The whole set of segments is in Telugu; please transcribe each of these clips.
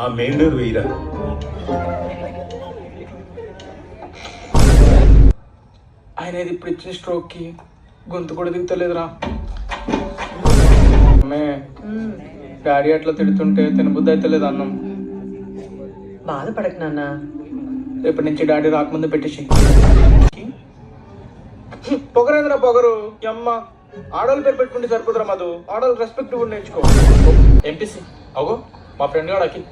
ఆ మెయిన్ డోర్ వేయరా. ఆయన ఇప్పుడు ఇచ్చిన స్ట్రోక్కి గొంతు కూడా దిగుతలేదురా. అమ్మే డాడీ అట్లా తిడుతుంటే తినబుద్ధి అయితే లేదు అన్నం. బాధపడకు నాన్న. రేపటి నుంచి డాడీ రాకముందు పెట్టేసి. పొగరేంద్రా పొగరు అమ్మ. ఆడవాళ్ళు పేరు పెట్టుకుంటే సరిపోతురా మధు. ఆడవాళ్ళు రెస్పెక్ట్ కూడా నేర్చుకో. ఎంపీసీ అగో మా ఫ్రెండ్ కూడా అకి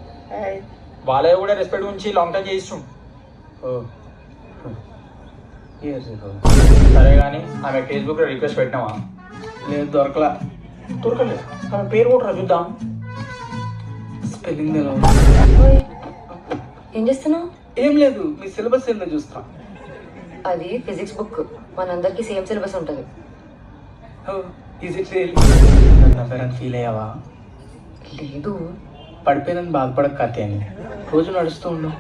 వాళ్ళే కూడా రెస్పెక్ట్ గురించి లాంగ్ టైం చేయిస్తాం. సరే కానీ ఆమె ఫేస్బుక్లో రిక్వెస్ట్ పెట్టినావా? లేదు, దొరకలేదు. ఆమె పేరు కూడా చూద్దాం. స్పెల్లింగ్ ఓయ్, ఏం చేస్తున్నావు? ఏం లేదు, మీ సిలబస్ ఏందో చూస్తా. అది ఫిజిక్స్ బుక్, మనందరికి సేమ్ సిలబస్ ఉంటుంది. నన్ను ఫీల్ అయ్యావా? లేదు, పడిపోయినని బాధపడక కథ అని రోజు నడుస్తూ ఉండు.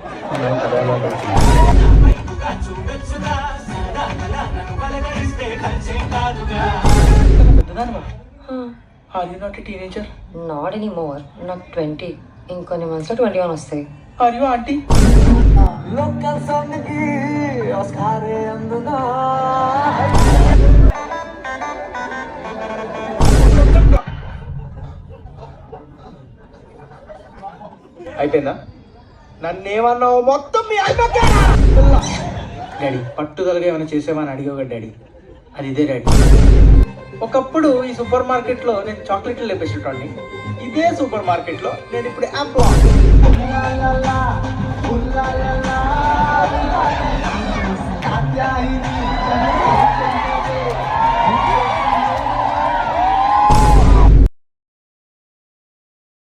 Are you not a teenager? Not any more. నాకు 20, ఇంకొన్ని మంత్స్లో 21 వస్తాయి. Are you aunty? అయిపోయిందా? నన్నేమన్నావు మొత్తం మీ డాడీ పట్టుదలగా ఏమైనా చేసేవని అడిగోగా డాడీ. అది ఇదే డాడీ. ఒకప్పుడు ఈ సూపర్ మార్కెట్లో నేను చాక్లెట్లు లేపేసేటోడిని. ఇదే సూపర్ మార్కెట్లో నేను ఇప్పుడు యాప్